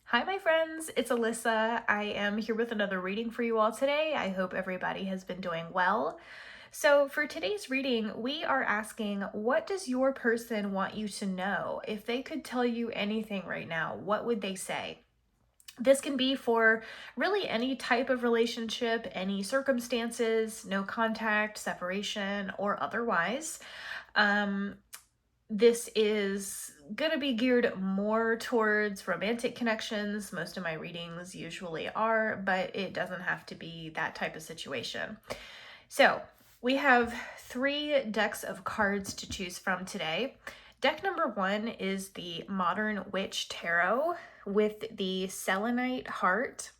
Hi, my friends, it's Alyssa. I am here with another reading for you all today. I hope everybody has been doing well. So, for today's reading, we are asking, what does your person want you to know? If they could tell you anything right now, what would they say? This can be for really any type of relationship, any circumstances, no contact, separation, or otherwise. This is going to be geared more towards romantic connections. Most of my readings usually are, but it doesn't have to be that type of situation. So we have 3 decks of cards to choose from today. Deck number 1 is the Modern Witch Tarot with the Selenite Heart.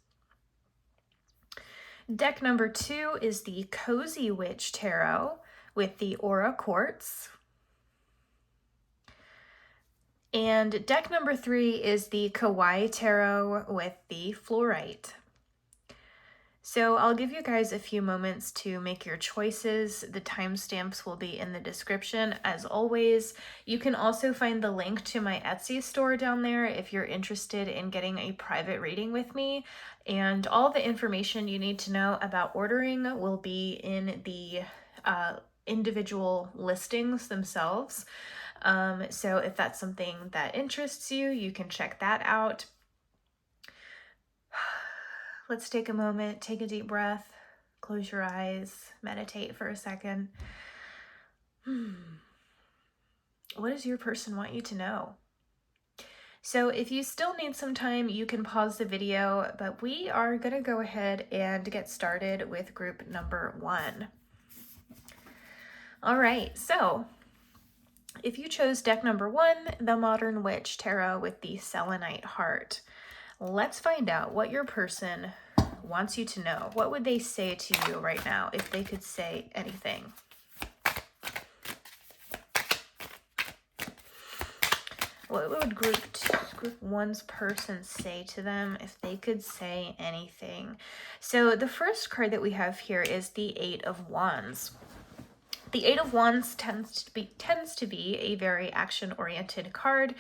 Deck number 2 is the Cozy Witch Tarot with the Aura Quartz. And deck number 3 is the Kawaii Tarot with the Fluorite. So I'll give you guys a few moments to make your choices. The timestamps will be in the description. As always, you can also find the link to my Etsy store down there if you're interested in getting a private reading with me. And all the information you need to know about ordering will be in the individual listings themselves. So if that's something that interests you, you can check that out. Let's take a moment, take a deep breath, close your eyes, meditate for a second. What does your person want you to know? So if you still need some time, you can pause the video, but we are going to go ahead and get started with group number 1. All right, so if you chose deck number 1, the Modern Witch Tarot with the Selenite Heart, let's find out what your person wants you to know. What would they say to you right now if they could say anything? What would group 1's person say to them if they could say anything? So the first card that we have here is the 8 of Wands. The 8 of Wands tends to be a very action-oriented card.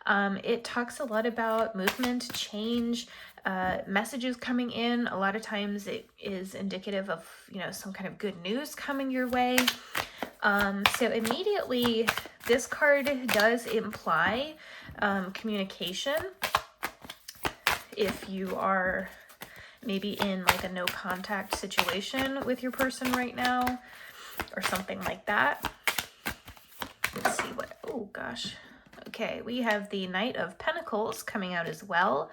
It talks a lot about movement, change, messages coming in. A lot of times it is indicative of, some kind of good news coming your way. So immediately, this card does imply communication. If you are maybe in like a no contact situation with your person right now, or something like that. Let's see what, oh gosh. Okay, we have the Knight of Pentacles coming out as well.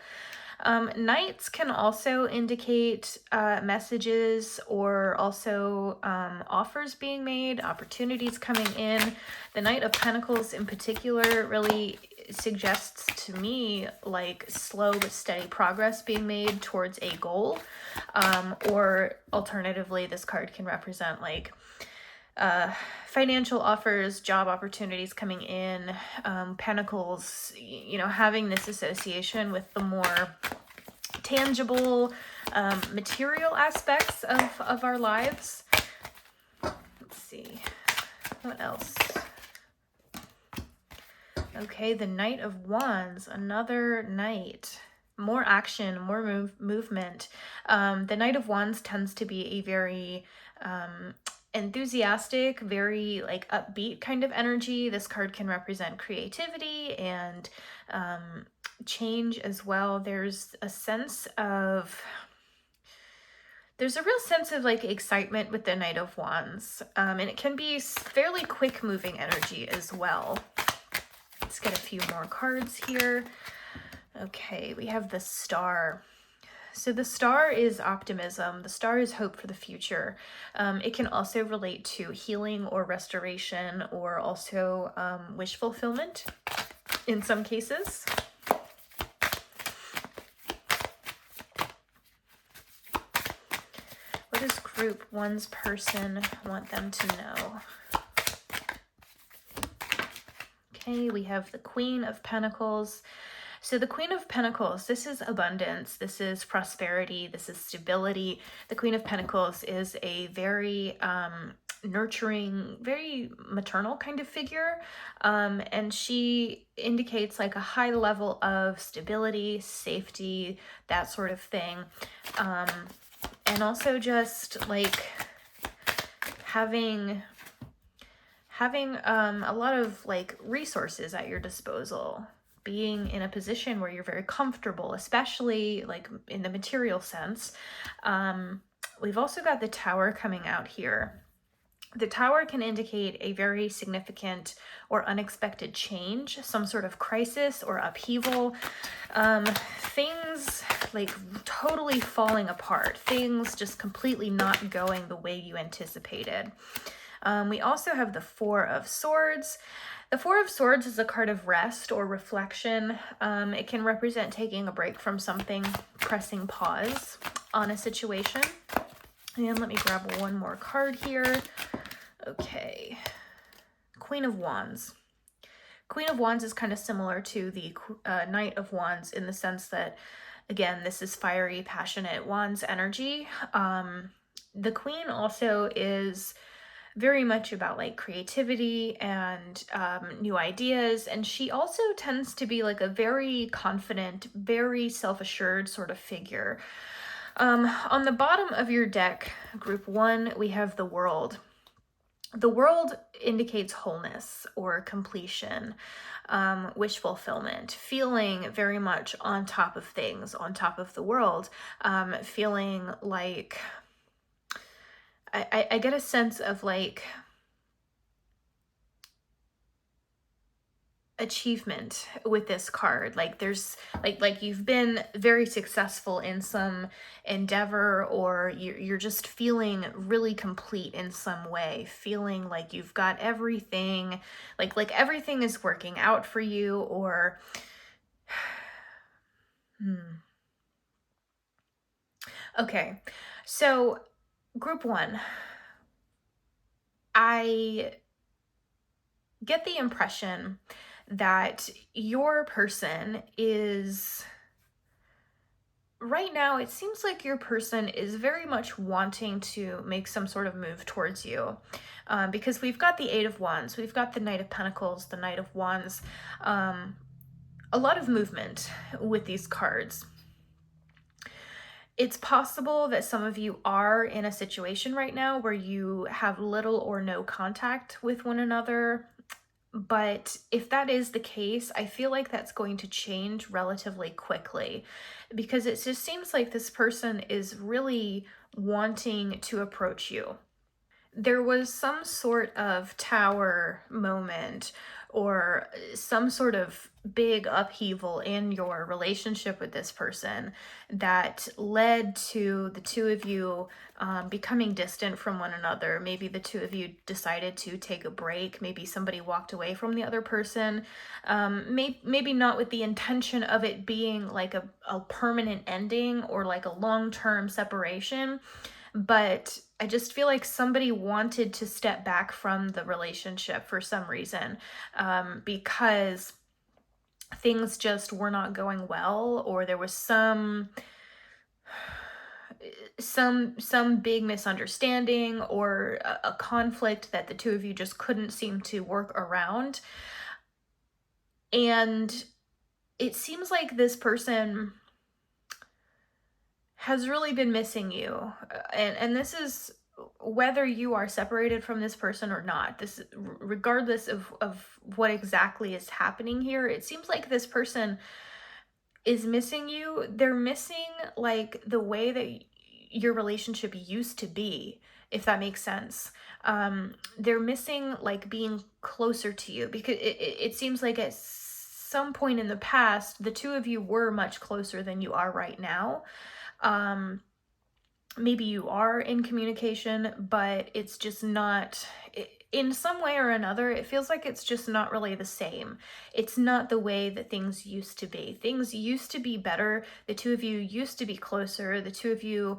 Knights can also indicate messages or also offers being made, opportunities coming in. The Knight of Pentacles in particular really suggests to me like slow but steady progress being made towards a goal. Or alternatively, this card can represent like financial offers, job opportunities coming in, pentacles, having this association with the more tangible, material aspects of our lives. Let's see, what else? Okay, the Knight of Wands, another knight. More action, more movement. The Knight of Wands tends to be a very enthusiastic, very like upbeat kind of energy. This card can represent creativity and change as well. There's a real sense of like excitement with the Knight of Wands, and it can be fairly quick moving energy as well. Let's get a few more cards here. Okay, we have the Star. So the Star is optimism. The Star is hope for the future. It can also relate to healing or restoration, or also wish fulfillment in some cases. What does group 1's person want them to know? Okay, we have the Queen of Pentacles. So the Queen of Pentacles, this is abundance, this is prosperity, this is stability. The Queen of Pentacles is a very nurturing, very maternal kind of figure. And she indicates like a high level of stability, safety, that sort of thing. And also just like having a lot of like resources at your disposal, being in a position where you're very comfortable, especially like in the material sense. We've also got the Tower coming out here. The Tower can indicate a very significant or unexpected change, some sort of crisis or upheaval, things like totally falling apart, things just completely not going the way you anticipated. We also have the Four of Swords. The Four of Swords is a card of rest or reflection. It can represent taking a break from something, pressing pause on a situation. And let me grab one more card here. Okay. Queen of Wands. Queen of Wands is kind of similar to the Knight of Wands in the sense that, again, this is fiery, passionate Wands energy. The Queen also is very much about like creativity and new ideas, and she also tends to be like a very confident, very self-assured sort of figure. On the bottom of your deck, group 1, we have the World. The World indicates wholeness or completion, wish fulfillment, feeling very much on top of things, on top of the world, feeling like I get a sense of like achievement with this card. Like there's like you've been very successful in some endeavor, or you're just feeling really complete in some way, feeling like you've got everything, like everything is working out for you, or okay. So group 1, I get the impression that your person is, right now, it seems like your person is very much wanting to make some sort of move towards you. Because we've got the Eight of Wands, we've got the Knight of Pentacles, the Knight of Wands, a lot of movement with these cards. It's possible that some of you are in a situation right now where you have little or no contact with one another. But if that is the case, I feel like that's going to change relatively quickly, because it just seems like this person is really wanting to approach you. There was some sort of Tower moment or some sort of big upheaval in your relationship with this person that led to the two of you becoming distant from one another. Maybe the two of you decided to take a break. Maybe somebody walked away from the other person. Maybe not with the intention of it being like a permanent ending or like a long-term separation, but I just feel like somebody wanted to step back from the relationship for some reason, because things just were not going well, or there was some big misunderstanding or a conflict that the two of you just couldn't seem to work around. And it seems like this person has really been missing you. And this is whether you are separated from this person or not. This, regardless of what exactly is happening here, it seems like this person is missing you. They're missing like the way that your relationship used to be, if that makes sense. They're missing like being closer to you, because it seems like at some point in the past, the two of you were much closer than you are right now. Maybe you are in communication, but it's just not, in some way or another, it feels like it's just not really the same. It's not the way that things used to be. Things used to be better. The two of you used to be closer. The two of you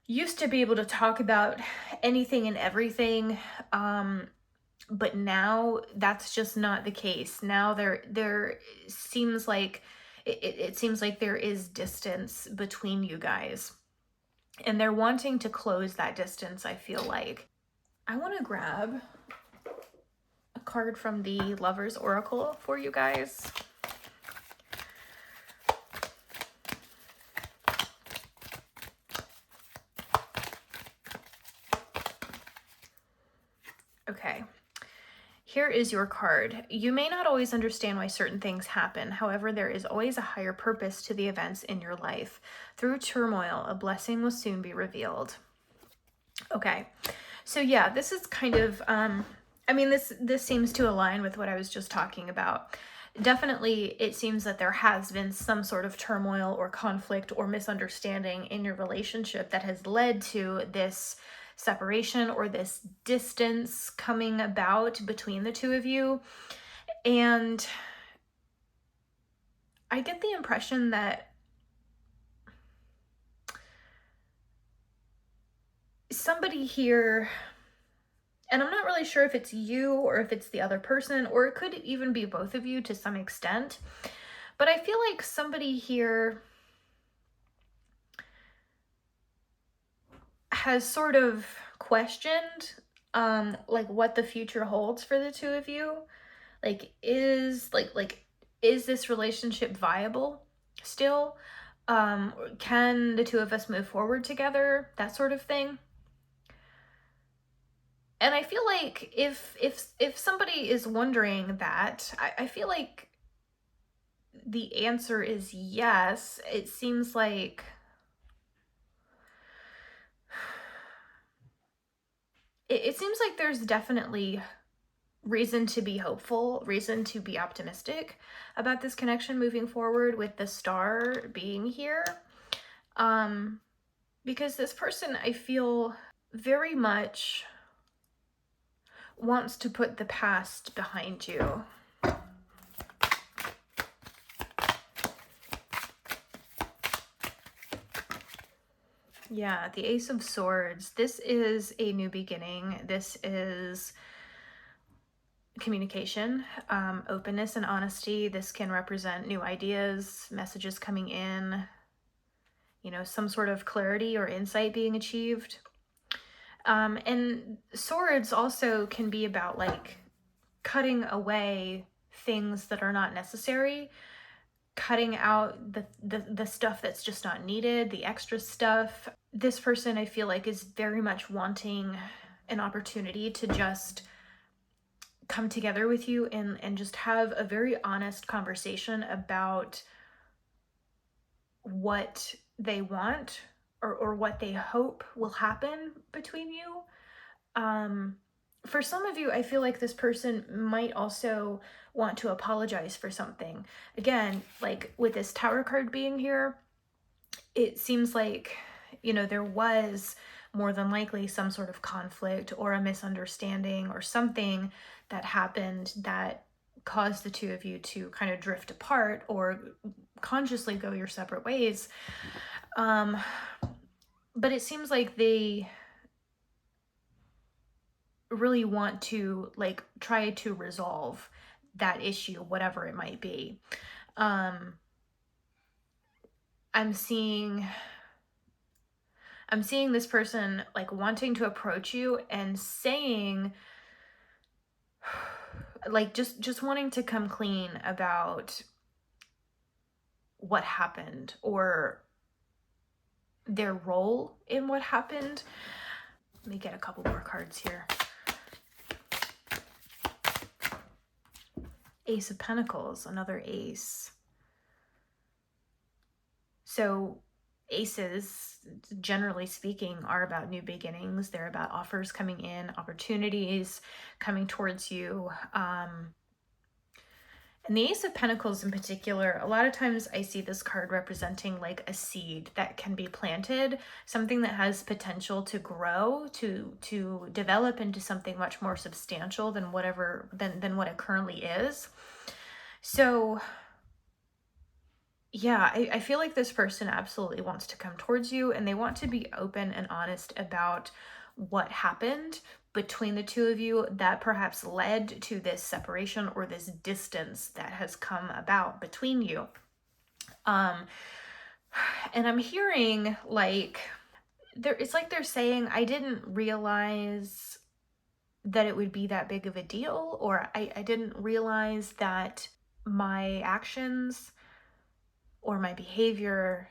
used to be able to talk about anything and everything. But now that's just not the case. Now there seems like, it seems like there is distance between you guys. And they're wanting to close that distance, I feel like. I want to grab a card from the Lover's Oracle for you guys. Okay. Here is your card. You may not always understand why certain things happen. However, there is always a higher purpose to the events in your life. Through turmoil, a blessing will soon be revealed. Okay. So yeah, this is kind of, I mean, this seems to align with what I was just talking about. Definitely, it seems that there has been some sort of turmoil or conflict or misunderstanding in your relationship that has led to this separation or this distance coming about between the two of you. And I get the impression that somebody here, and I'm not really sure if it's you or if it's the other person, or it could even be both of you to some extent, but I feel like somebody here has sort of questioned like what the future holds for the two of you. Like is this relationship viable still? Can the two of us move forward together? That sort of thing. And I feel like if somebody is wondering that, I feel like the answer is yes. It seems like it seems like there's definitely reason to be hopeful, reason to be optimistic about this connection moving forward, with the star being here. Because this person, I feel, very much wants to put the past behind you. Yeah, the Ace of Swords. This is a new beginning. This is communication, openness and honesty. This can represent new ideas, messages coming in, you know, some sort of clarity or insight being achieved. And swords also can be about like cutting away things that are not necessary, cutting out the stuff that's just not needed, the extra stuff. This person, I feel like, is very much wanting an opportunity to just come together with you and just have a very honest conversation about what they want or what they hope will happen between you. For some of you, I feel like this person might also want to apologize for something. Again, like with this Tower card being here, it seems like, you know, there was more than likely some sort of conflict or a misunderstanding or something that happened that caused the two of you to kind of drift apart or consciously go your separate ways. But it seems like they really want to like try to resolve that issue, whatever it might be. I'm seeing this person like wanting to approach you and saying like just wanting to come clean about what happened or their role in what happened. Let me get a couple more cards here. Ace of Pentacles, another ace. So aces, generally speaking, are about new beginnings. They're about offers coming in, opportunities coming towards you. And the Ace of Pentacles in particular, a lot of times I see this card representing like a seed that can be planted, something that has potential to grow, to develop into something much more substantial than what it currently is. So yeah, I feel like this person absolutely wants to come towards you and they want to be open and honest about what happened between the two of you that perhaps led to this separation or this distance that has come about between you. And I'm hearing like it's like they're saying, I didn't realize that it would be that big of a deal, or I didn't realize that my actions or my behavior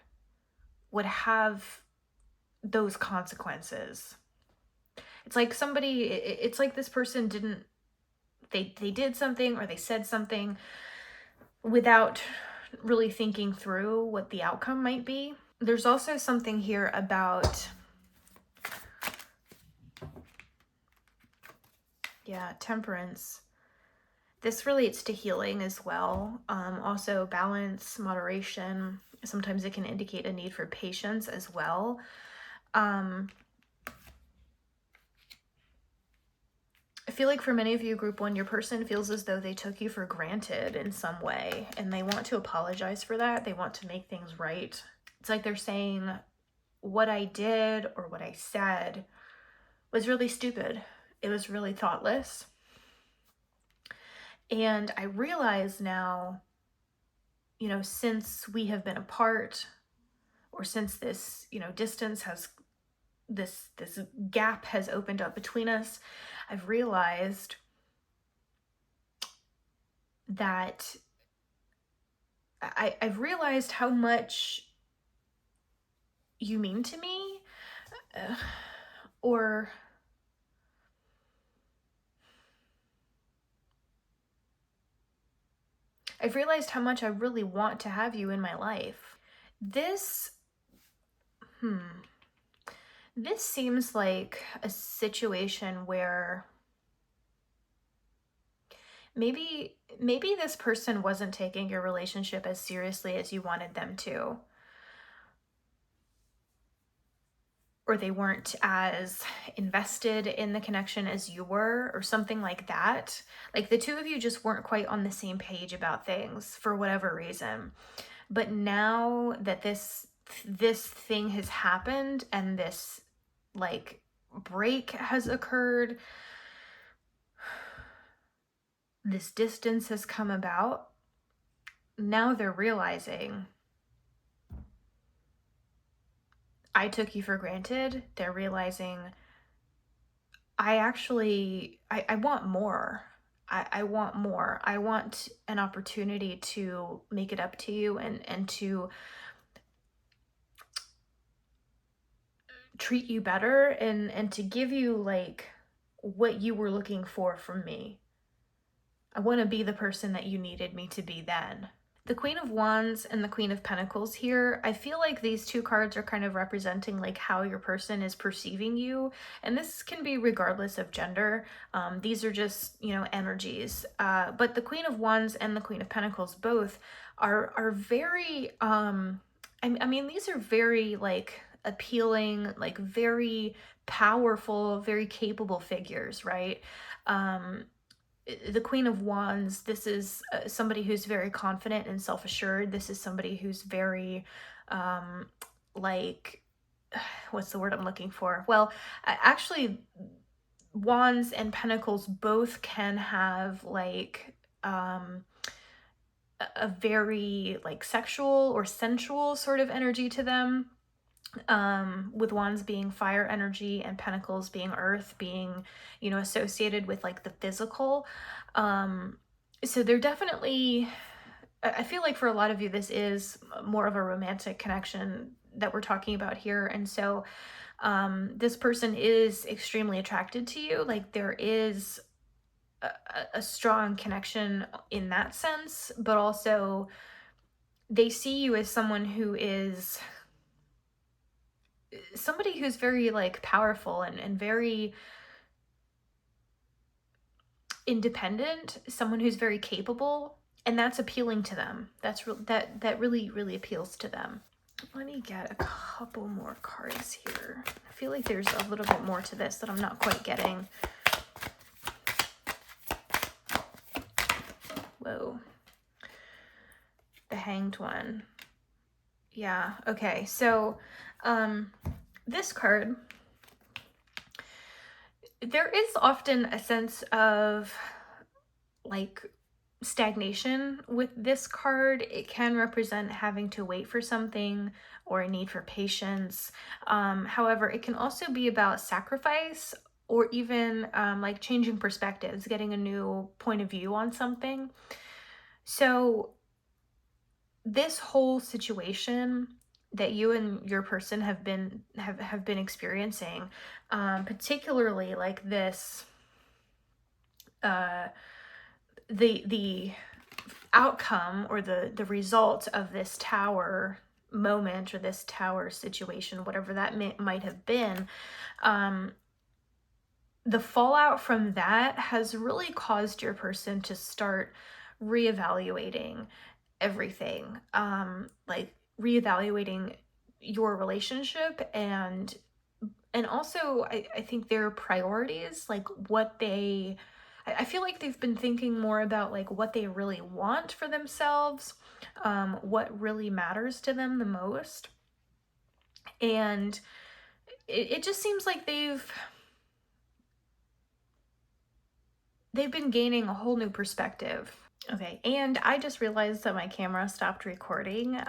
would have those consequences. It's like it's like this person didn't, they did something or they said something without really thinking through what the outcome might be. There's also something here about, yeah, temperance. This relates to healing as well. Also balance, moderation. Sometimes it can indicate a need for patience as well. I feel like for many of you, group 1, your person feels as though they took you for granted in some way, and they want to apologize for that. They want to make things right. It's like they're saying, what I did or what I said was really stupid. It was really thoughtless. And I realize now, you know, since we have been apart, or since this, you know, distance has, this gap has opened up between us, I've realized that I've realized how much you mean to me, or I've realized how much I really want to have you in my life. This seems like a situation where maybe this person wasn't taking your relationship as seriously as you wanted them to, or they weren't as invested in the connection as you were, or something like that. Like the two of you just weren't quite on the same page about things for whatever reason. But now that this thing has happened, and this like break has occurred, this distance has come about, now they're realizing I took you for granted. They're realizing I want more. I want more. I want an opportunity to make it up to you, and to treat you better, and to give you like what you were looking for from me. I want to be the person that you needed me to be then. The Queen of Wands and the Queen of Pentacles here, I feel like these two cards are kind of representing like how your person is perceiving you. And this can be regardless of gender. These are just, you know, energies. But the Queen of Wands and the Queen of Pentacles both are very, I mean, these are very like appealing, like very powerful, very capable figures, right? The Queen of Wands, this is somebody who's very confident and self-assured. This is somebody who's very, like, what's the word I'm looking for? Well, actually, Wands and Pentacles both can have like a very like sexual or sensual sort of energy to them. With Wands being fire energy and Pentacles being earth, being, you know, associated with like the physical. So they're definitely, I feel like for a lot of you, this is more of a romantic connection that we're talking about here. And so this person is extremely attracted to you. Like there is a strong connection in that sense, but also they see you as someone who is somebody who's very like powerful and very independent, someone who's very capable, and that's appealing to them. That really appeals to them. Let me get a couple more cards here. I feel like there's a little bit more to this that I'm not quite getting. Whoa. The Hanged one. Yeah, okay. So, this card, there is often a sense of like stagnation with this card. It can represent having to wait for something or a need for patience. However, it can also be about sacrifice or even like changing perspectives, getting a new point of view on something. So this whole situation that you and your person have been experiencing, particularly like this, the outcome or the result of this tower moment or this tower situation, whatever that might have been, the fallout from that has really caused your person to start reevaluating everything, like reevaluating your relationship, and also I think their priorities, like what they, I feel like they've been thinking more about like what they really want for themselves, what really matters to them the most. And it just seems like they've been gaining a whole new perspective. Okay, and I just realized that my camera stopped recording,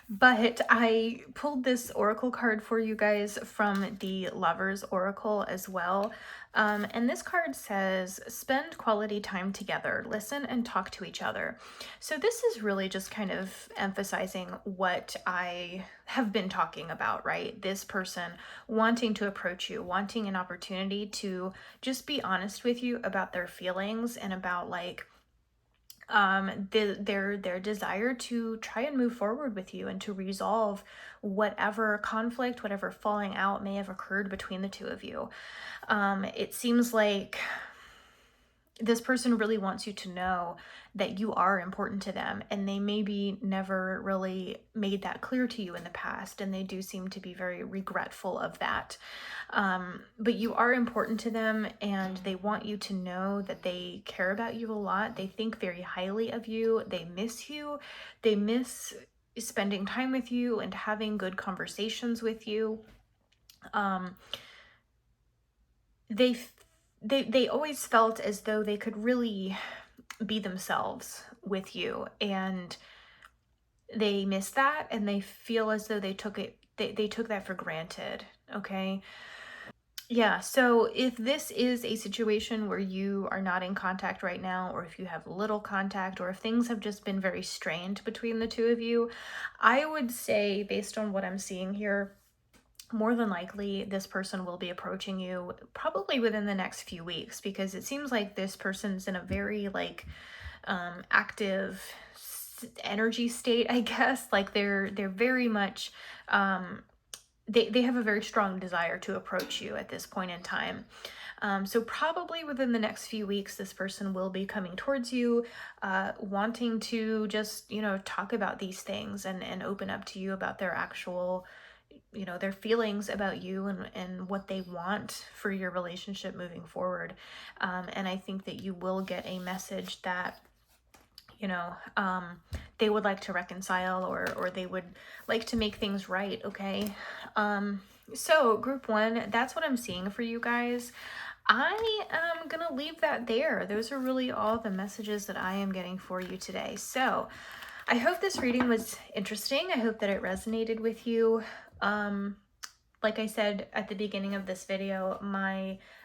but I pulled this oracle card for you guys from the Lovers Oracle as well. And this card says, spend quality time together, listen and talk to each other. So this is really just kind of emphasizing what I have been talking about, right? This person wanting to approach you, wanting an opportunity to just be honest with you about their feelings and about like their desire to try and move forward with you and to resolve whatever conflict, whatever falling out may have occurred between the two of you. It seems like this person really wants you to know that you are important to them, and they maybe never really made that clear to you in the past, and they do seem to be very regretful of that. But you are important to them, and they want you to know that they care about you a lot. They think very highly of you. They miss you. They miss spending time with you and having good conversations with you. They always felt as though they could really be themselves with you, and they miss that, and they feel as though they took that for granted. Okay. Yeah, so if this is a situation where you are not in contact right now, or if you have little contact, or if things have just been very strained between the two of you, I would say, based on what I'm seeing here, more than likely this person will be approaching you probably within the next few weeks, because it seems like this person's in a very like active energy state, I guess. Like they're very much they have a very strong desire to approach you at this point in time. So probably within the next few weeks, this person will be coming towards you, wanting to just, talk about these things and open up to you about their actual, their feelings about you and what they want for your relationship moving forward. And I think that you will get a message that, they would like to reconcile, or they would like to make things right. Okay. So group one, that's what I'm seeing for you guys. I am going to leave that there. Those are really all the messages that I am getting for you today. So I hope this reading was interesting. I hope that it resonated with you. Like I said at the beginning of this video,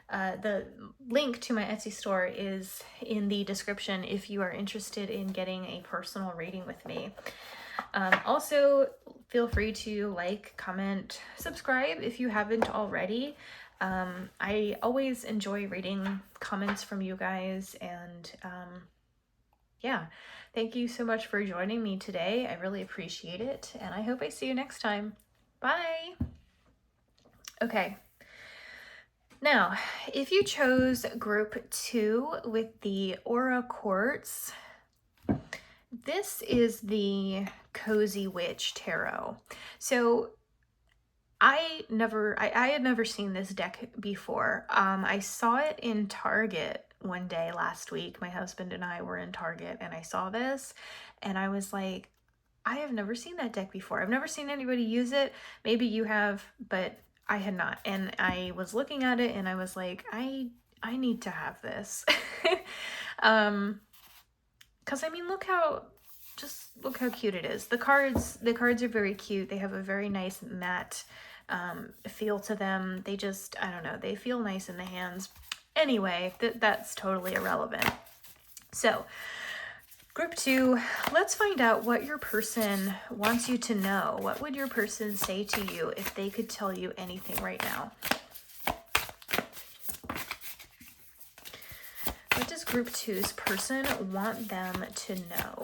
the link to my Etsy store is in the description if you are interested in getting a personal reading with me. Also, feel free to like, comment, subscribe if you haven't already. I always enjoy reading comments from you guys, and yeah, thank you so much for joining me today. I really appreciate it, and I hope I see you next time. Bye! Okay. Now, if you chose group 2 with the Aura Quartz, this is the Cozy Witch Tarot. So I had never seen this deck before. I saw it in Target one day last week. My husband and I were in Target, and I saw this, and I was like, I have never seen that deck before. I've never seen anybody use it. Maybe you have, but I had not. And I was looking at it and I was like, I need to have this. Cause I mean, look how cute it is. The cards are very cute. They have a very nice matte feel to them. They just, I don't know, they feel nice in the hands. Anyway, that's totally irrelevant. So, group 2, let's find out what your person wants you to know. What would your person say to you if they could tell you anything right now? What does group 2's person want them to know?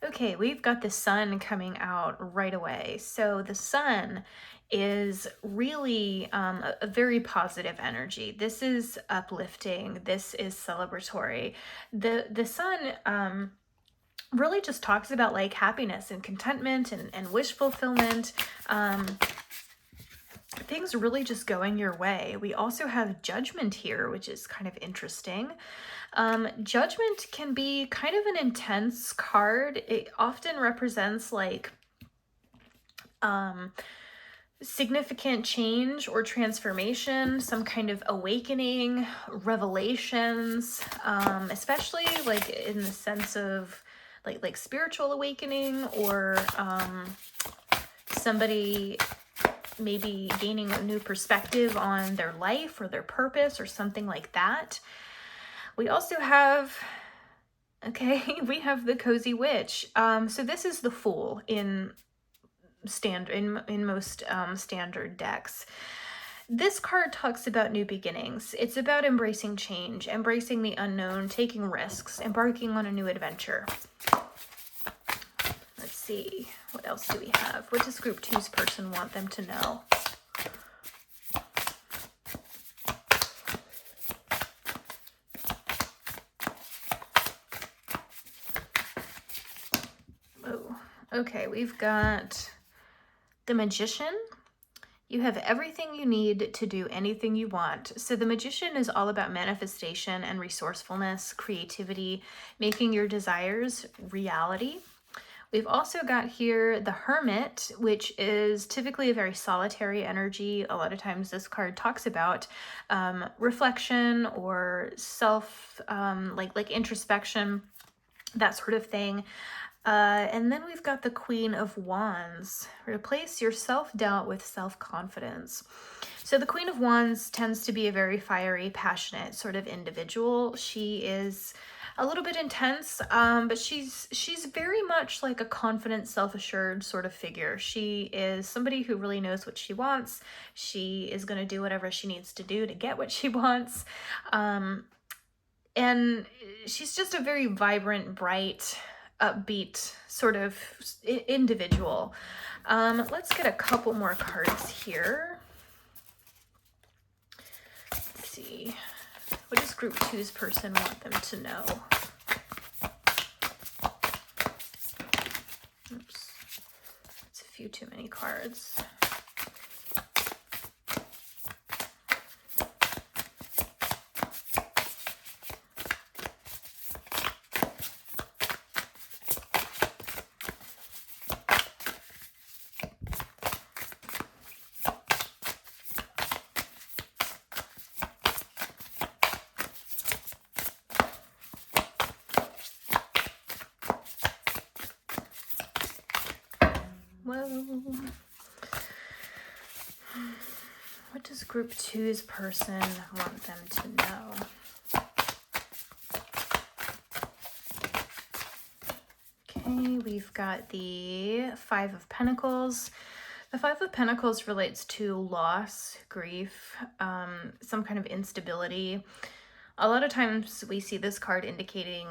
Okay, we've got the sun coming out right away. So the sun is really a very positive energy. This is uplifting. This is celebratory. The sun really just talks about like happiness and contentment and wish fulfillment. Things really just going your way. We also have judgment here, which is kind of interesting. Judgment can be kind of an intense card. It often represents like significant change or transformation, some kind of awakening, revelations, especially like in the sense of like spiritual awakening, or somebody maybe gaining a new perspective on their life or their purpose or something like that. We also have, okay, we have the Cozy Witch. So this is the Fool in most standard decks. This card talks about new beginnings. It's about embracing change, embracing the unknown, taking risks, embarking on a new adventure. Let's see, what else do we have? What does group 2's person want them to know? Oh, okay, we've got the Magician. You have everything you need to do anything you want. So the Magician is all about manifestation and resourcefulness, creativity, making your desires reality. We've also got here the Hermit, which is typically a very solitary energy. A lot of times this card talks about reflection or self, like introspection, that sort of thing. And then we've got the Queen of Wands. Replace your self-doubt with self-confidence. So the Queen of Wands tends to be a very fiery, passionate sort of individual. She is a little bit intense, but she's very much like a confident, self-assured sort of figure. She is somebody who really knows what she wants. She is going to do whatever she needs to do to get what she wants. And she's just a very vibrant, bright, upbeat sort of individual. Let's get a couple more cards here. Let's see. What does group 2's person want them to know? Oops. It's a few too many cards. Whoa. What does group 2's person want them to know? Okay, we've got the Five of Pentacles. The Five of Pentacles relates to loss, grief, some kind of instability. A lot of times we see this card indicating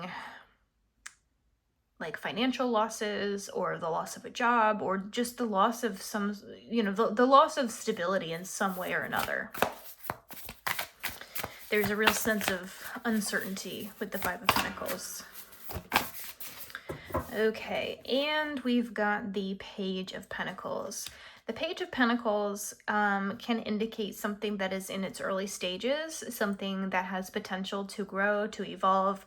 like financial losses, or the loss of a job, or just the loss of some, the loss of stability in some way or another. There's a real sense of uncertainty with the Five of Pentacles. Okay, and we've got the Page of Pentacles. The Page of Pentacles can indicate something that is in its early stages, something that has potential to grow, to evolve.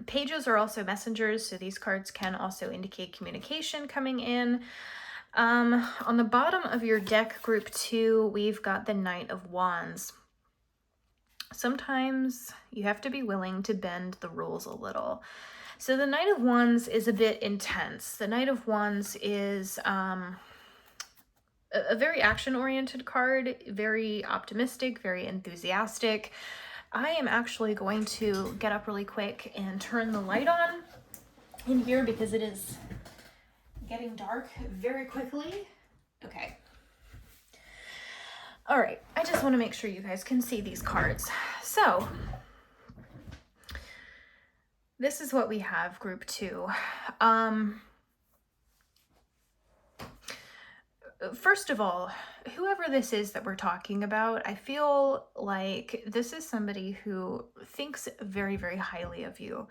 Pages are also messengers, so these cards can also indicate communication coming in. On the bottom of your deck, group 2, we've got the Knight of Wands. sometimes you have to be willing to bend the rules a little. So the Knight of Wands is a bit intense. The Knight of Wands is a very action-oriented card, very optimistic, very enthusiastic. I am actually going to get up really quick and turn the light on in here because it is getting dark very quickly. Okay. All right, I just want to make sure you guys can see these cards. So, this is what we have, group 2. First of all, whoever this is that we're talking about, I feel like this is somebody who thinks very, very highly of you.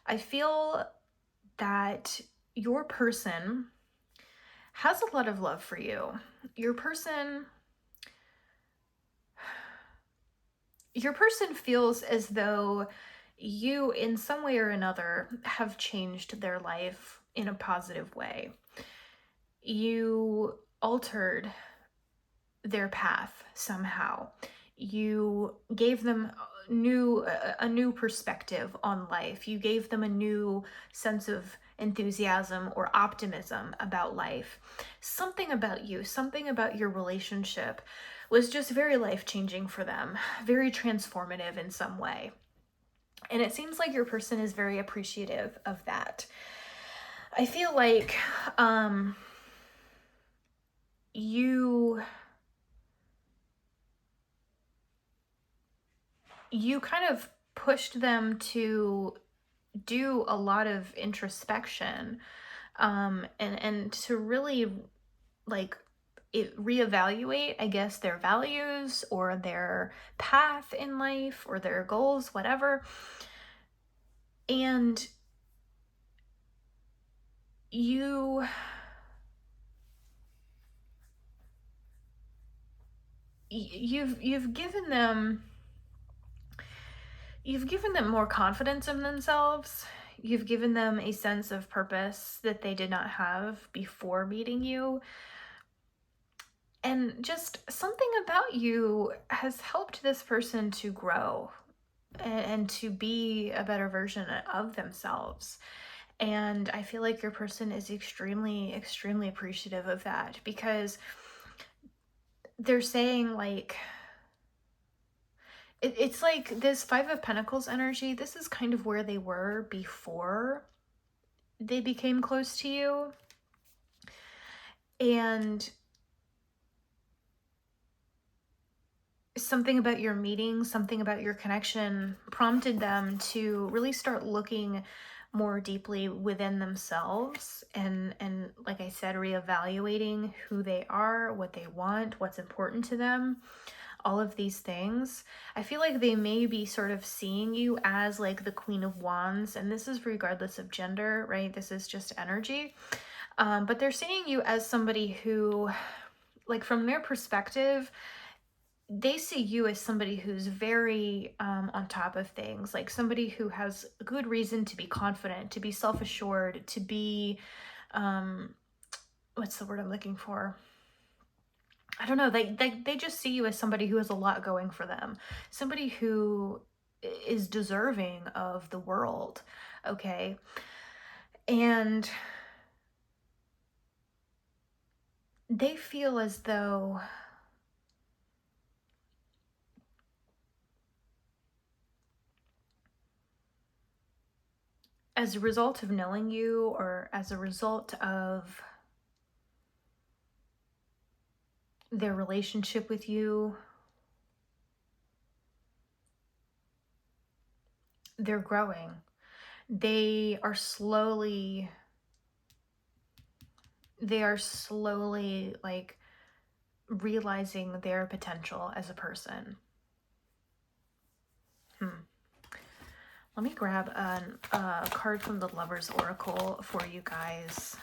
I feel that your person has a lot of love for you. Your person feels as though you, in some way or another, have changed their life in a positive way. You altered their path somehow. You gave them a new perspective on life. You gave them a new sense of enthusiasm or optimism about life. Something about you, something about your relationship was just very life-changing for them, very transformative in some way. And it seems like your person is very appreciative of that. I feel like you kind of pushed them to do a lot of introspection, and to really reevaluate, I guess, their values or their path in life or their goals, whatever. And you've given them more confidence in themselves. You've given them a sense of purpose that they did not have before meeting you. And just something about you has helped this person to grow and to be a better version of themselves. And I feel like your person is extremely, extremely appreciative of that, because they're saying, like, it's like this Five of Pentacles energy. This is kind of where they were before they became close to you. And something about your meeting, something about your connection prompted them to really start looking more deeply within themselves and like I said, reevaluating who they are, what they want, what's important to them, all of these things. I feel like they may be sort of seeing you as like the Queen of Wands, and this is regardless of gender, right? This is just energy. But they're seeing you as somebody who, like, from their perspective, they see you as somebody who's very on top of things, like somebody who has a good reason to be confident, to be self-assured, to be, what's the word I'm looking for? I don't know. They just see you as somebody who has a lot going for them, somebody who is deserving of the world, okay? And they feel as though as a result of knowing you, or as a result of their relationship with you, they're growing. They are slowly like realizing their potential as a person. Let me grab a card from the Lover's Oracle for you guys.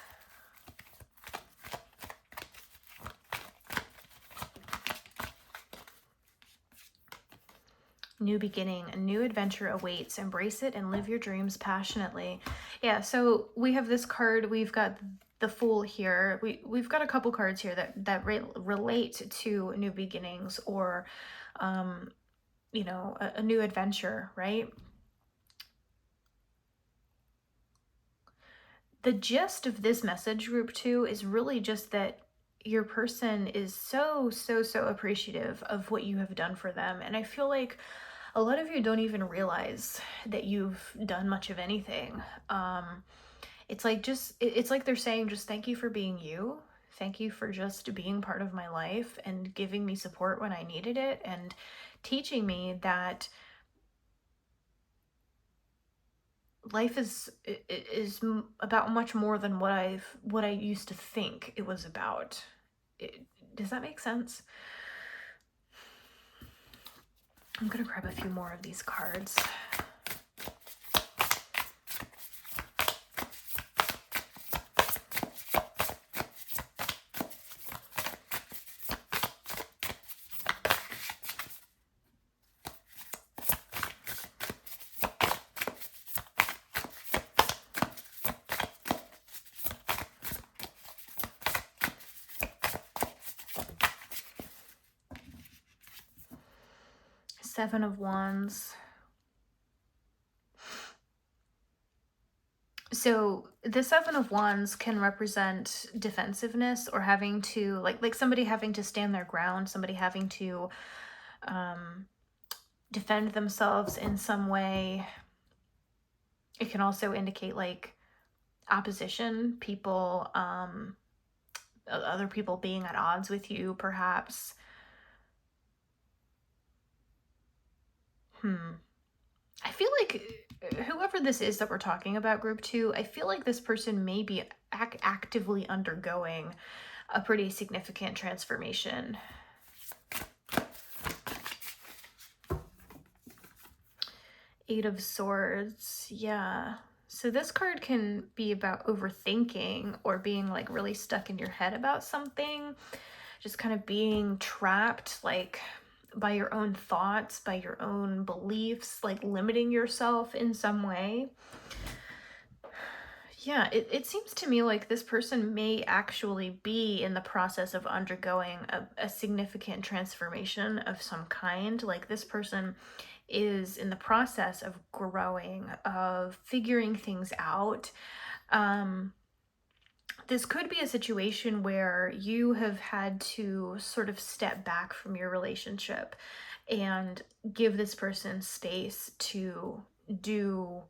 New beginning, a new adventure awaits. Embrace it and live your dreams passionately. Yeah, so we have this card. We've got the Fool here. We've got a couple cards here that relate to new beginnings, or you know, a new adventure, right? The gist of this message, group 2, is really just that your person is so appreciative of what you have done for them. And I feel like a lot of you don't even realize that you've done much of anything. It's like it's like they're saying, just thank you for being you. Thank you for just being part of my life and giving me support when I needed it, and teaching me that life is about much more than what I used to think it was about. Does that make sense? I'm gonna grab a few more of these cards. Seven of Wands. So the Seven of Wands can represent defensiveness, or having to like somebody having to stand their ground, somebody having to defend themselves in some way. It can also indicate like opposition, people, other people being at odds with you, perhaps. I feel like whoever this is that we're talking about, group 2, I feel like this person may be actively undergoing a pretty significant transformation. Eight of Swords. Yeah. So this card can be about overthinking, or being like really stuck in your head about something. Just kind of being trapped, like by your own thoughts, by your own beliefs, like limiting yourself in some way. Yeah, it seems to me like this person may actually be in the process of undergoing a significant transformation of some kind. Like this person is in the process of growing, of figuring things out. This could be a situation where you have had to sort of step back from your relationship and give this person space to do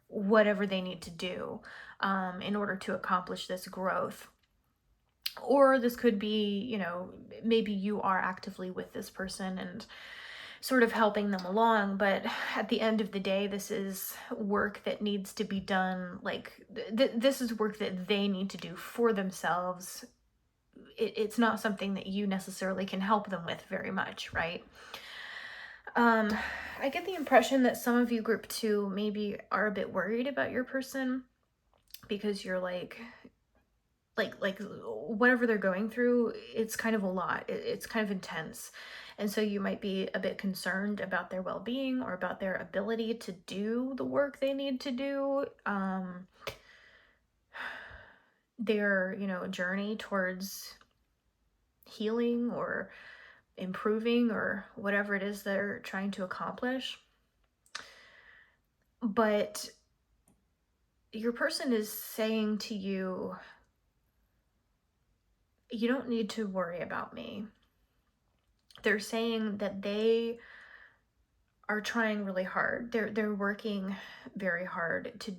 whatever they need to do in order to accomplish this growth. Or this could be, you know, maybe you are actively with this person and sort of helping them along, but at the end of the day, this is work that needs to be done. Like this is work that they need to do for themselves. It's not something that you necessarily can help them with very much, right? I get the impression that some of you, group 2, maybe are a bit worried about your person, because you're like whatever they're going through, it's kind of a lot. It's kind of intense. And so you might be a bit concerned about their well-being, or about their ability to do the work they need to do. Their, you know, journey towards healing or improving, or whatever it is they're trying to accomplish. But your person is saying to you, you don't need to worry about me. They're saying that they are trying really hard. They're working very hard to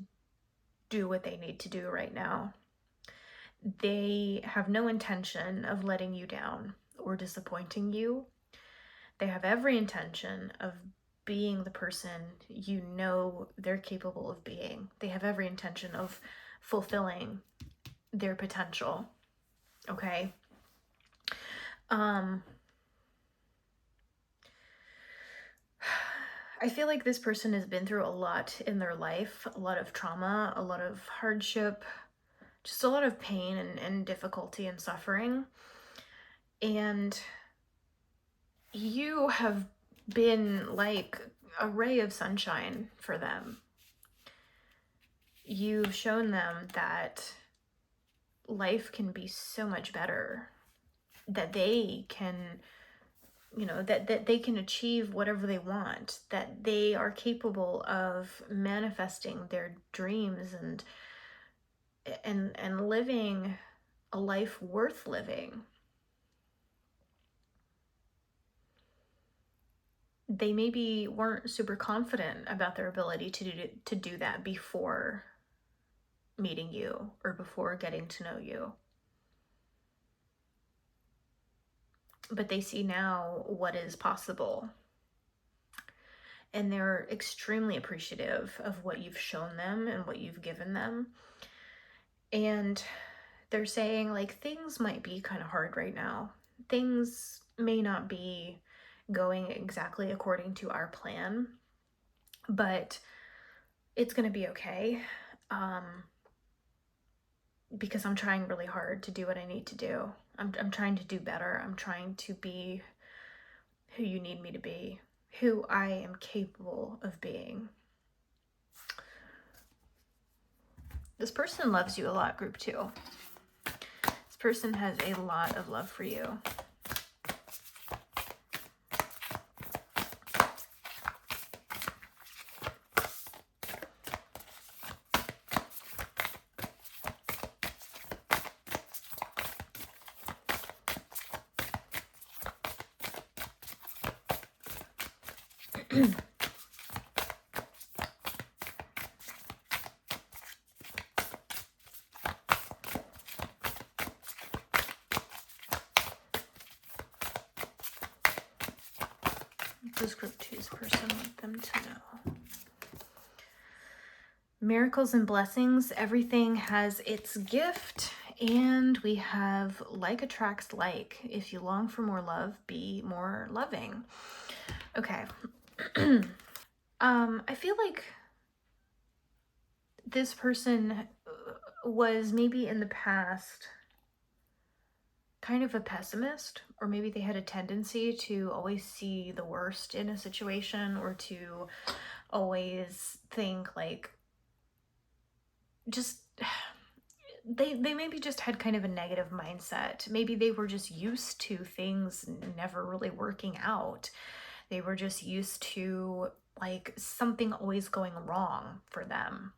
do what they need to do right now. They have no intention of letting you down or disappointing you. They have every intention of being the person you know they're capable of being. They have every intention of fulfilling their potential. Okay? I feel like this person has been through a lot in their life, a lot of trauma, a lot of hardship, just a lot of pain and difficulty and suffering. And you have been like a ray of sunshine for them. You've shown them that life can be so much better, that they can you know, that they can achieve whatever they want, that they are capable of manifesting their dreams and living a life worth living. They maybe weren't super confident about their ability to do that before meeting you or before getting to know you. But they see now what is possible. And they're extremely appreciative of what you've shown them and what you've given them. And they're saying, like, things might be kind of hard right now. Things may not be going exactly according to our plan, but it's going to be okay. Because I'm trying really hard to do what I need to do. I'm trying to do better. I'm trying to be who you need me to be, who I am capable of being. This person loves you a lot, group 2. This person has a lot of love for you. What does group 2's person want them to know? Miracles and blessings. Everything has its gift. And we have like attracts like. If you long for more love, be more loving. Okay. I feel like this person was maybe in the past kind of a pessimist, or maybe they had a tendency to always see the worst in a situation, or to always think like just they maybe just had kind of a negative mindset. Maybe they were just used to things never really working out. They were just used to like something always going wrong for them.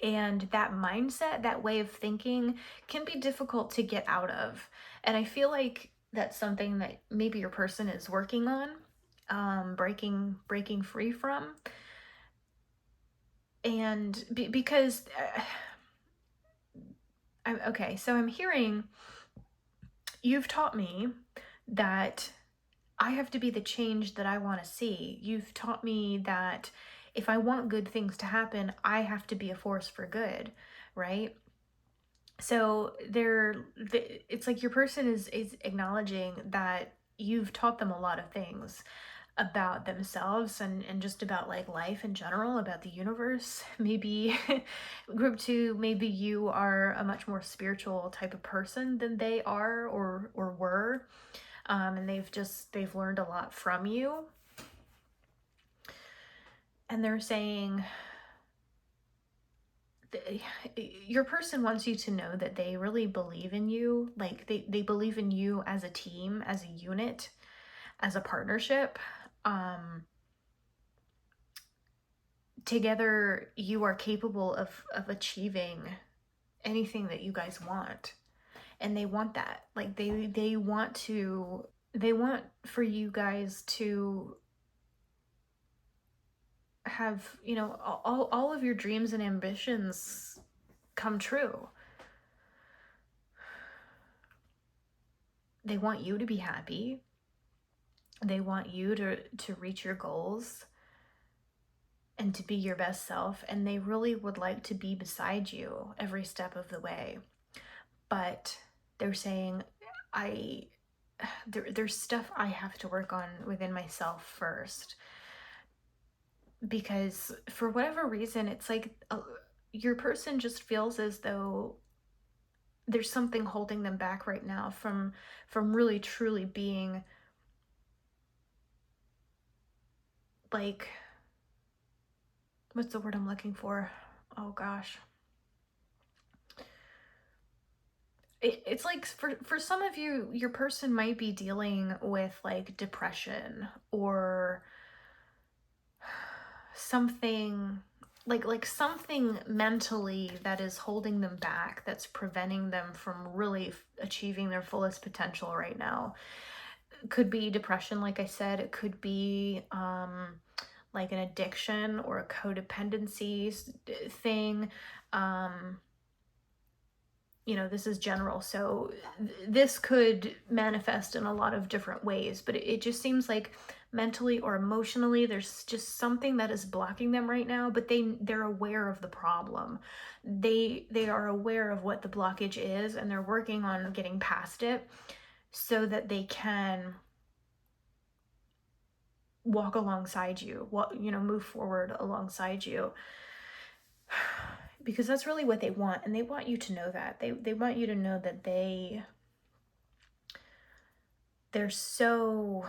And that mindset, that way of thinking, can be difficult to get out of. And I feel like that's something that maybe your person is working on, breaking free from. And because okay, so I'm hearing, you've taught me that I have to be the change that I want to see. You've taught me that if I want good things to happen, I have to be a force for good, right? So it's like your person is acknowledging that you've taught them a lot of things about themselves and just about like life in general, about the universe. Maybe group 2, maybe you are a much more spiritual type of person than they are or were. And they've learned a lot from you. And they're saying, your person wants you to know that they really believe in you. Like they believe in you as a team, as a unit, as a partnership. Together you are capable of achieving anything that you guys want. And they want that. Like they want for you guys to have, you know, all of your dreams and ambitions come true. They want you to be happy. They want you to reach your goals and to be your best self. And they really would like to be beside you every step of the way. But they're saying, there's stuff I have to work on within myself first. Because for whatever reason, it's like your person just feels as though there's something holding them back right now from really truly being like, what's the word I'm looking for? Oh gosh. it's like for some of you, your person might be dealing with like depression or something like something mentally that is holding them back, that's preventing them from really achieving their fullest potential right now. Could be depression, like I said. It could be like an addiction or a codependency thing. You know, this is general, so this could manifest in a lot of different ways, but it just seems like mentally or emotionally there's just something that is blocking them right now, but they're aware of the problem. They are aware of what the blockage is, and they're working on getting past it so that they can walk alongside you, move forward alongside you. Because that's really what they want, and they want you to know that. They want you to know that they're so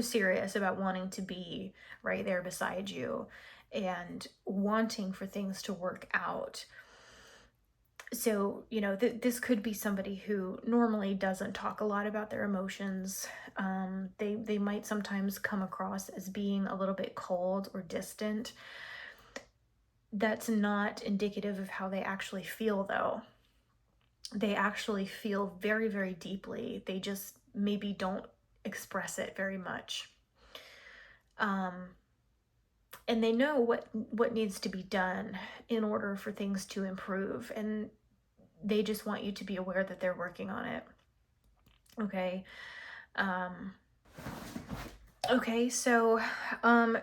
serious about wanting to be right there beside you and wanting for things to work out. So, you know, this could be somebody who normally doesn't talk a lot about their emotions. They might sometimes come across as being a little bit cold or distant. That's not indicative of how they actually feel, though. They actually feel very, very deeply. They just maybe don't express it very much. And they know what needs to be done in order for things to improve, and they just want you to be aware that they're working on it. Okay. Okay, so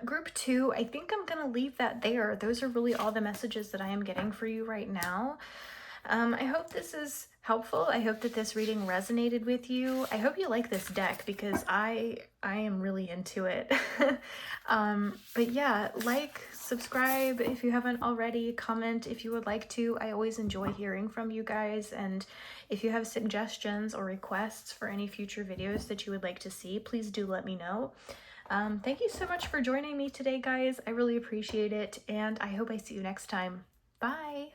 group 2, I think I'm gonna leave that there. Those are really all the messages that I am getting for you right now. I hope this is helpful. I hope that this reading resonated with you. I hope you like this deck, because I am really into it. But yeah, like, subscribe if you haven't already, comment if you would like to. I always enjoy hearing from you guys, and if you have suggestions or requests for any future videos that you would like to see, please do let me know. Thank you so much for joining me today, guys. I really appreciate it, and I hope I see you next time. Bye!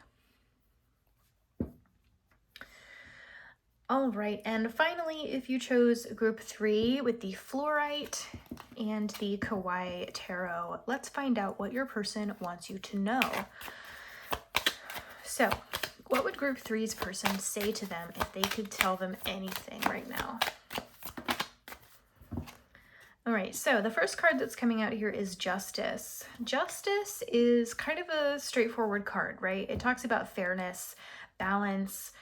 All right, and finally, if you chose group 3 with the Fluorite and the Kawaii Tarot, let's find out what your person wants you to know. So, what would group 3's person say to them if they could tell them anything right now? All right, so the first card that's coming out here is Justice. Justice is kind of a straightforward card, right? It talks about fairness, balance,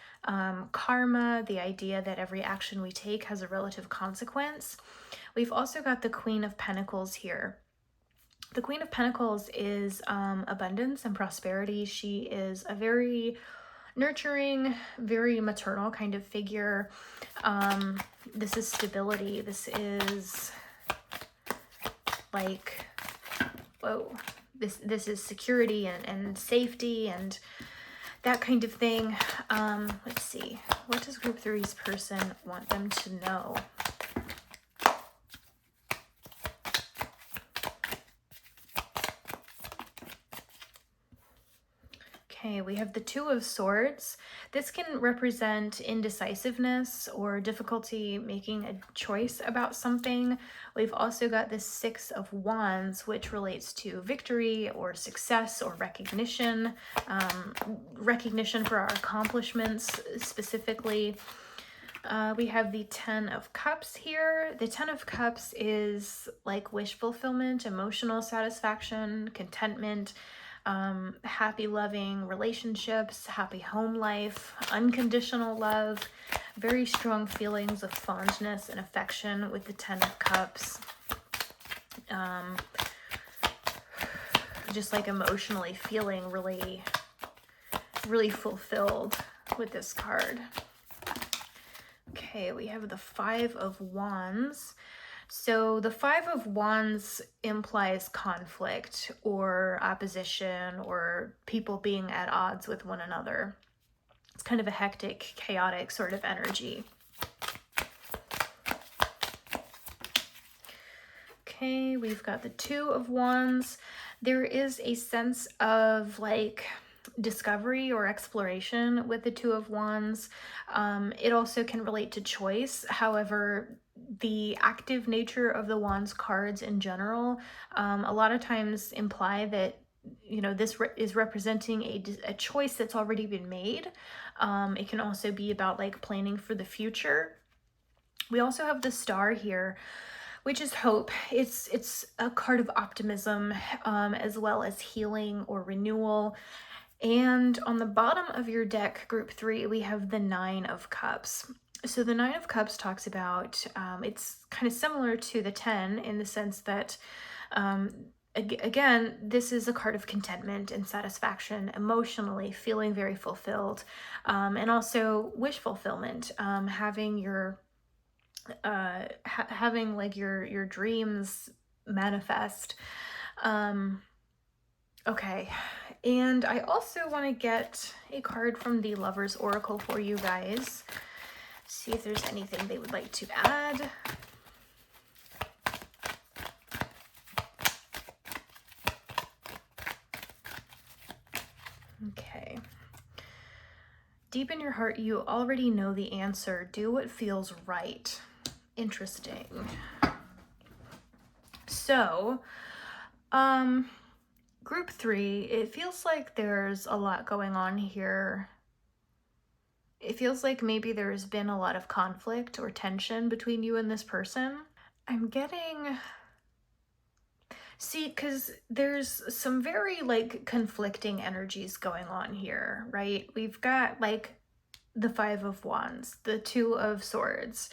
karma, the idea that every action we take has a relative consequence. We've also got the Queen of Pentacles here. The Queen of Pentacles is abundance and prosperity. She is a very nurturing, very maternal kind of figure. This is stability. This is like, whoa, this is security and safety and that kind of thing. Let's see, what does group 3's person want them to know? Okay, we have the Two of Swords. This can represent indecisiveness or difficulty making a choice about something. We've also got the Six of Wands, which relates to victory or success or recognition, recognition for our accomplishments specifically. We have the Ten of Cups here. The Ten of Cups is like wish fulfillment, emotional satisfaction, contentment, happy loving relationships, happy home life, unconditional love, very strong feelings of fondness and affection with the Ten of Cups. Just like emotionally feeling really, really fulfilled with this card. Okay, we have the Five of Wands. So the Five of Wands implies conflict or opposition or people being at odds with one another. It's kind of a hectic, chaotic sort of energy. Okay, we've got the Two of Wands. There is a sense of like discovery or exploration with the Two of Wands. It also can relate to choice. However, the active nature of the Wands cards in general, a lot of times imply that, you know, this is representing a choice that's already been made. It can also be about like planning for the future. We also have the Star here, which is hope. It's a card of optimism, as well as healing or renewal. And on the bottom of your deck, group 3, we have the Nine of Cups. So the Nine of Cups talks about, it's kind of similar to the 10 in the sense that, again, this is a card of contentment and satisfaction emotionally, feeling very fulfilled, and also wish fulfillment, having your, having like your dreams manifest. Okay, and I also want to get a card from the Lover's Oracle for you guys. See if there's anything they would like to add. Okay. Deep in your heart, you already know the answer. Do what feels right. Interesting. So, group 3, it feels like there's a lot going on here. It feels like maybe there's been a lot of conflict or tension between you and this person. I'm getting... See, because there's some very like conflicting energies going on here, right? We've got like the Five of Wands, the Two of Swords.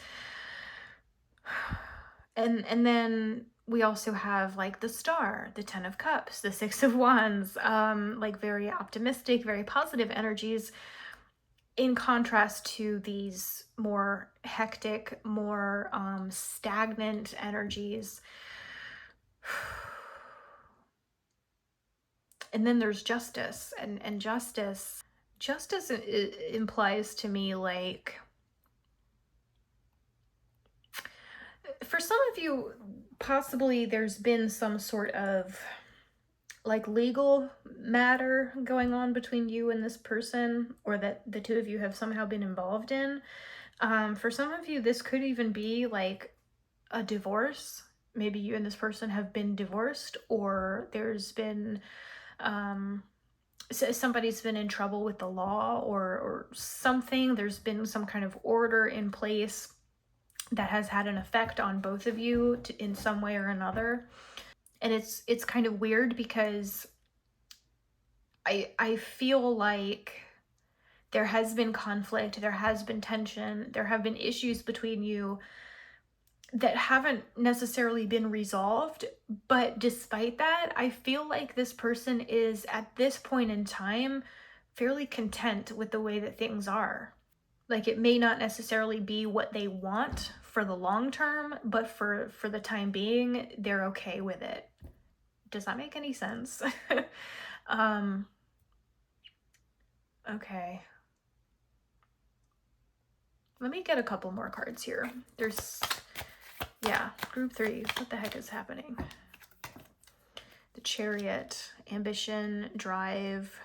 And then we also have like the Star, the Ten of Cups, the Six of Wands, like very optimistic, very positive energies, in contrast to these more hectic, more stagnant energies. And then there's Justice, and Justice implies to me like, for some of you, possibly there's been some sort of like legal matter going on between you and this person, or that the two of you have somehow been involved in. For some of you, this could even be like a divorce. Maybe you and this person have been divorced, or there's been so somebody's been in trouble with the law or something. There's been some kind of order in place that has had an effect on both of you in some way or another. And it's kind of weird because I feel like there has been conflict, there has been tension, there have been issues between you that haven't necessarily been resolved. But despite that, I feel like this person is at this point in time fairly content with the way that things are. Like, it may not necessarily be what they want for the long term, but for the time being, they're okay with it. Does that make any sense? Okay. Let me get a couple more cards here. There's, yeah, group 3. What the heck is happening? The Chariot, ambition, drive,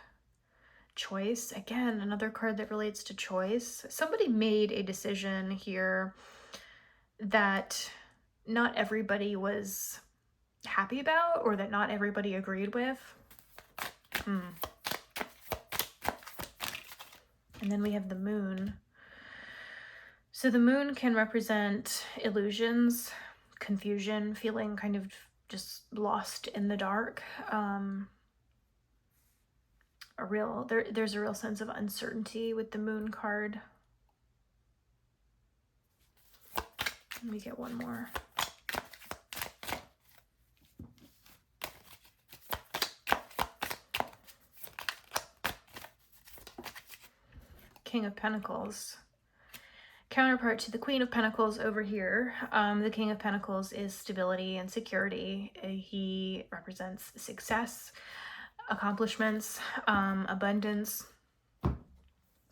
choice. Again, another card that relates to choice. Somebody made a decision here that not everybody was happy about, or that not everybody agreed with. And then we have the Moon. So the Moon can represent illusions, confusion, feeling kind of just lost in the dark. There's a real sense of uncertainty with the Moon card. Let me get one more. King of Pentacles. Counterpart to the Queen of Pentacles over here. The King of Pentacles is stability and security. He represents success, accomplishments, abundance.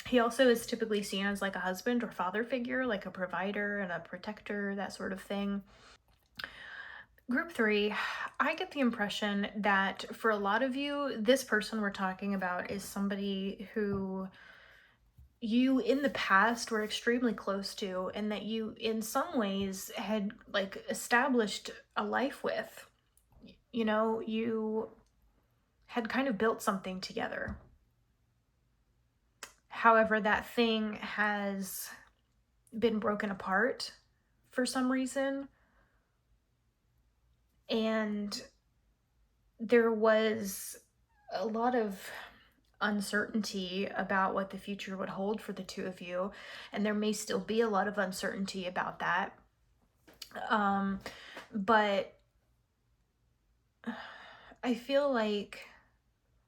He also is typically seen as like a husband or father figure, like a provider and a protector, that sort of thing. Group 3, I get the impression that for a lot of you, this person we're talking about is somebody who you in the past were extremely close to, and that you in some ways had like established a life with. You know, you had kind of built something together. However, that thing has been broken apart for some reason, and there was a lot of uncertainty about what the future would hold for the two of you, and there may still be a lot of uncertainty about that. But I feel like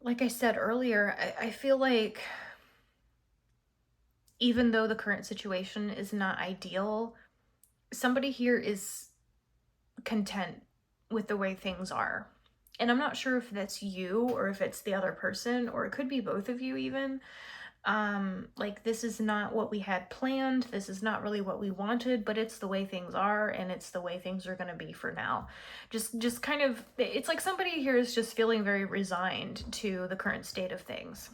I said earlier, I feel like even though the current situation is not ideal, somebody here is content with the way things are. And I'm not sure if that's you or if it's the other person, or it could be both of you even. Like, this is not what we had planned. This is not really what we wanted, but it's the way things are, and it's the way things are going to be for now. Just kind of, it's like somebody here is just feeling very resigned to the current state of things.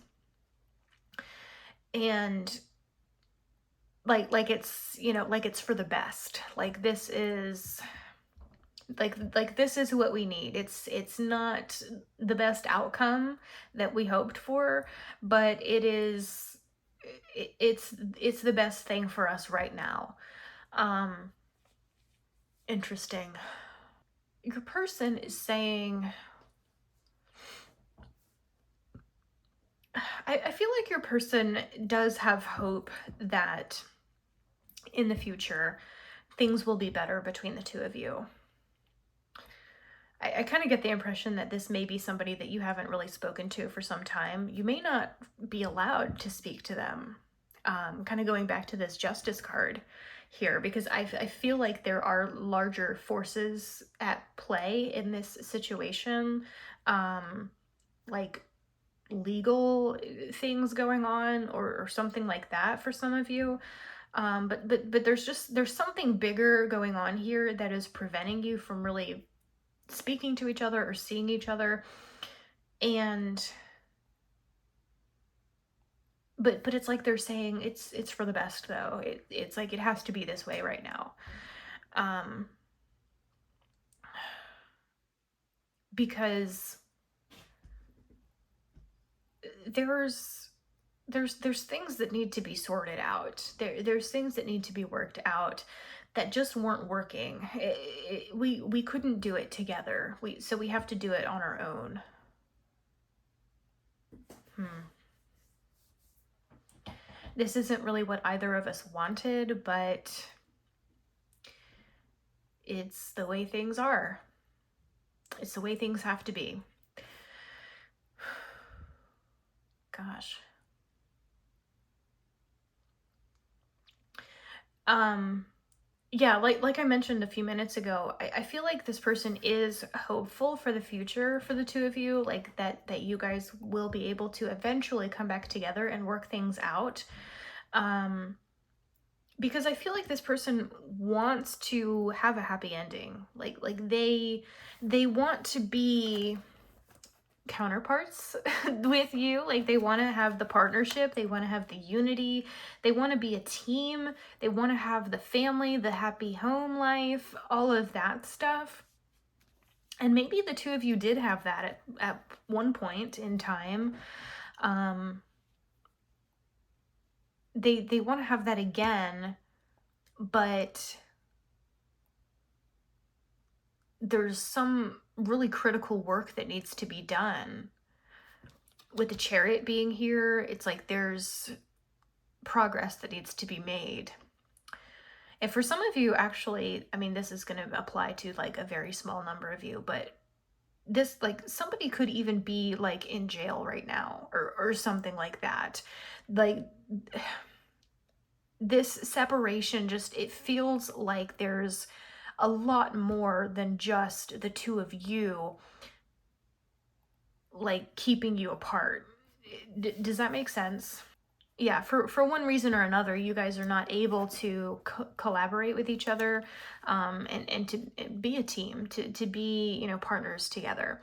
And like it's, you know, like it's for the best. Like this is this is what we need. It's not the best outcome that we hoped for, but it's the best thing for us right now. Interesting. Your person is saying, I feel like your person does have hope that in the future things will be better between the two of you. I kind of get the impression that this may be somebody that you haven't really spoken to for some time. You may not be allowed to speak to them. Kind of going back to this justice card here, because I feel like there are larger forces at play in this situation, like legal things going on, or something like that for some of you. But there's something bigger going on here that is preventing you from really speaking to each other or seeing each other. And but it's like they're saying it's for the best though. It's like it has to be this way right now. Because there's things that need to be sorted out. There's things that need to be worked out that just weren't working. We couldn't do it together. So we have to do it on our own. This isn't really what either of us wanted, but it's the way things are. It's the way things have to be. Gosh. Yeah, like I mentioned a few minutes ago, I feel like this person is hopeful for the future for the two of you, like that you guys will be able to eventually come back together and work things out. Because I feel like this person wants to have a happy ending. Like they want to be counterparts with you. Like they want to have the partnership, they want to have the unity, they want to be a team, they want to have the family, the happy home life, all of that stuff. And maybe the two of you did have that at one point in time. They want to have that again, but there's some really critical work that needs to be done. With the Chariot being here, it's like there's progress that needs to be made. And for some of you, actually, I mean, this is going to apply to like a very small number of you, but this, like, somebody could even be like in jail right now or something like that. Like, this separation just, it feels like there's a lot more than just the two of you, like, keeping you apart. Does that make sense? yeah, for one reason or another, you guys are not able to collaborate with each other, and to be a team, to be, you know, partners together.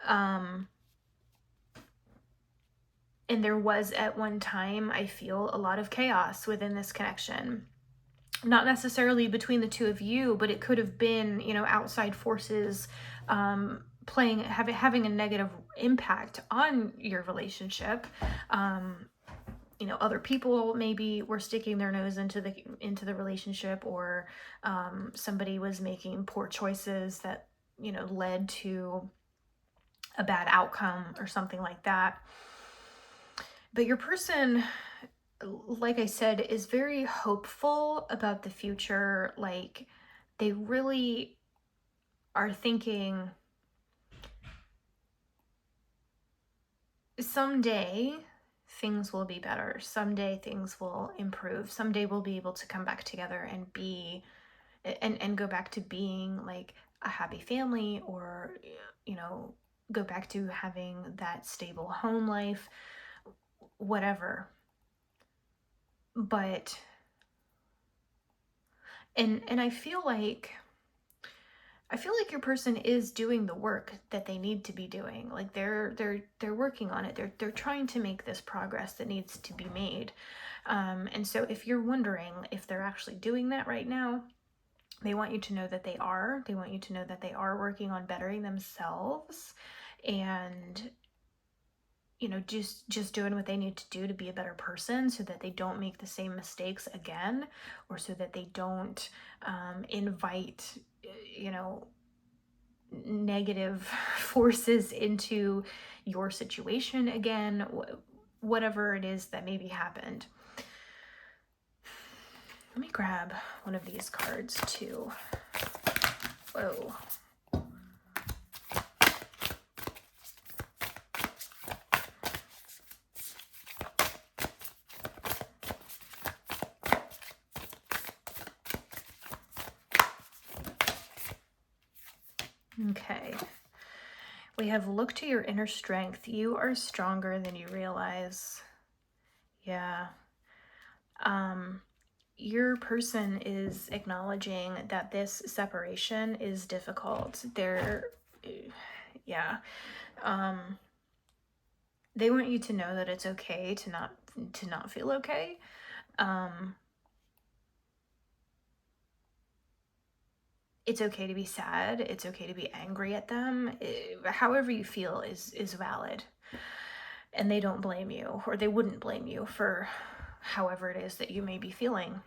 And there was at one time, I feel, a lot of chaos within this connection. Not necessarily between the two of you, but it could have been, you know, outside forces having a negative impact on your relationship. You know, other people maybe were sticking their nose into the relationship, or somebody was making poor choices that, you know, led to a bad outcome or something like that. But your person, like I said, is very hopeful about the future. Like, they really are thinking someday things will be better. Someday things will improve. Someday we'll be able to come back together and be and go back to being like a happy family, or, you know, go back to having that stable home life, whatever. But and I feel like your person is doing the work that they need to be doing. Like, they're working on it. They're trying to make this progress that needs to be made. And so if you're wondering if they're actually doing that right now, they want you to know that they are. They want you to know that they are working on bettering themselves, and, you know, just doing what they need to do to be a better person, so that they don't make the same mistakes again, or so that they don't invite, you know, negative forces into your situation again, whatever it is that maybe happened. Let me grab one of these cards too. Whoa. Okay. We have look to your inner strength. You are stronger than you realize. Yeah. Your person is acknowledging that this separation is difficult. Yeah. They want you to know that it's okay to not feel okay. It's okay to be sad. It's okay to be angry at them. However you feel is valid. And they don't blame you, or they wouldn't blame you for however it is that you may be feeling.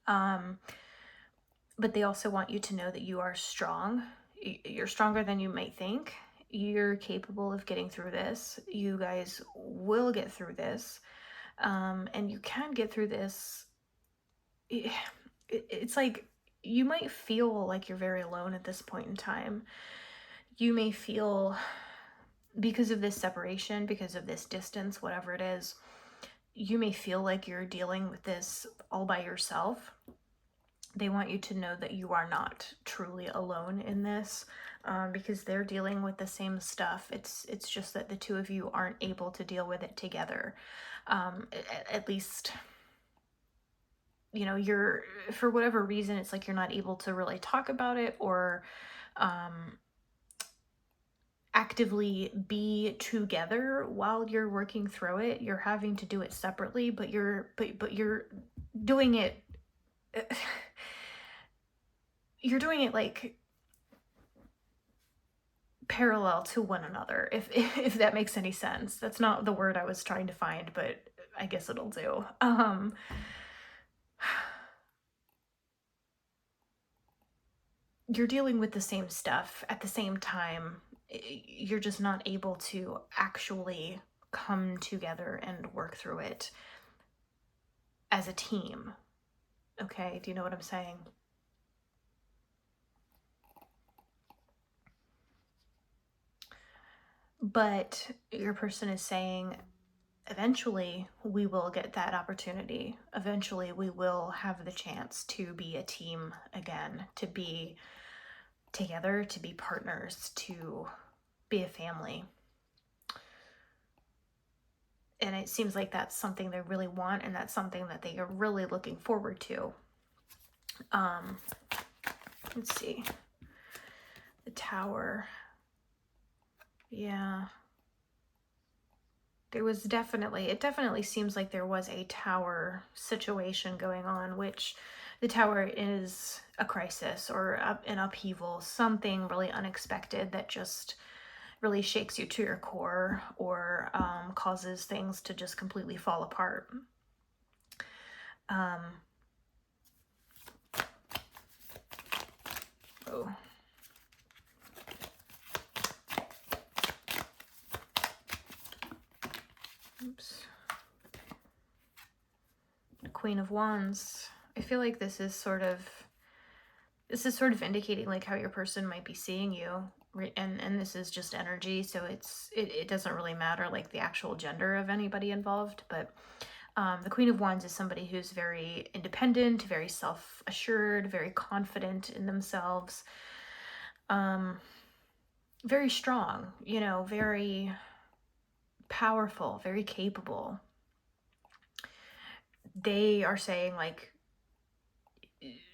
But they also want you to know that you are strong. You're stronger than you might think. You're capable of getting through this. You guys will get through this. And you can get through this. It's like, you might feel like you're very alone at this point in time. You may feel, because of this separation, because of this distance, whatever it is, you may feel like you're dealing with this all by yourself. They want you to know that you are not truly alone in this, because they're dealing with the same stuff. It's just that the two of you aren't able to deal with it together. At least, you know, you're, for whatever reason, it's like you're not able to really talk about it, or actively be together while you're working through it. You're having to do it separately, but you're doing it. You're doing it like parallel to one another, if that makes any sense. That's not the word I was trying to find, but I guess it'll do. You're dealing with the same stuff at the same time. You're just not able to actually come together and work through it as a team. Okay, do you know what I'm saying? But your person is saying, eventually we will get that opportunity. Eventually we will have the chance to be a team again, to be together, to be partners, to be a family. And it seems like that's something they really want, and that's something that they are really looking forward to. Let's see. The Tower. Yeah. There was definitely, it definitely seems like there was a Tower situation going on, which the Tower is a crisis or an upheaval, something really unexpected that just really shakes you to your core, or causes things to just completely fall apart. Oh. Oops. The Queen of Wands. I feel like this is sort of indicating like how your person might be seeing you, and this is just energy, so it doesn't really matter like the actual gender of anybody involved. But the Queen of Wands is somebody who's very independent, very self-assured, very confident in themselves, very strong, you know, very powerful, very capable. They are saying like,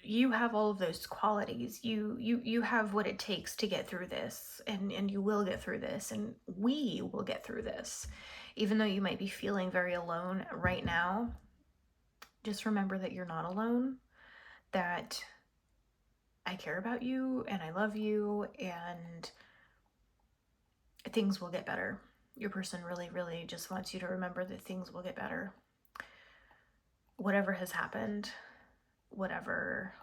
you have all of those qualities. You have what it takes to get through this, and you will get through this, and we will get through this. Even though you might be feeling very alone right now, just remember that you're not alone, that I care about you and I love you, and things will get better. Your person really, really just wants you to remember that things will get better. Whatever has happened, whatever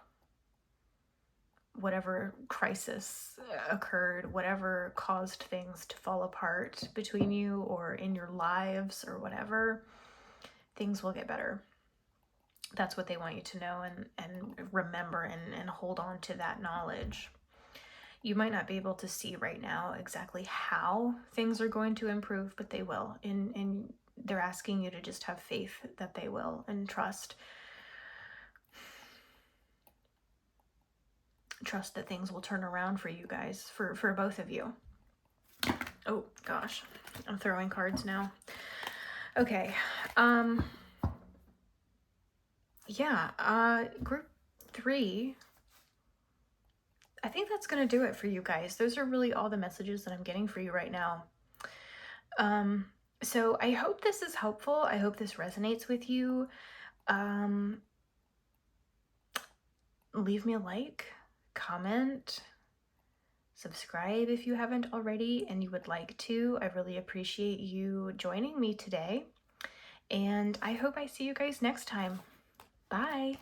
crisis occurred, whatever caused things to fall apart between you or in your lives or whatever, things will get better. That's what they want you to know, and remember, and hold on to that knowledge. You might not be able to see right now exactly how things are going to improve, but they will. And they're asking you to just have faith that they will, and trust that things will turn around for you guys, for both of you. Oh gosh, I'm throwing cards now. Okay. Yeah, group 3, I think that's gonna do it for you guys. Those are really all the messages that I'm getting for you right now. So I hope this is helpful. I hope this resonates with you. Leave me a like, comment, subscribe if you haven't already and you would like to. I really appreciate you joining me today, and I hope I see you guys next time. Bye.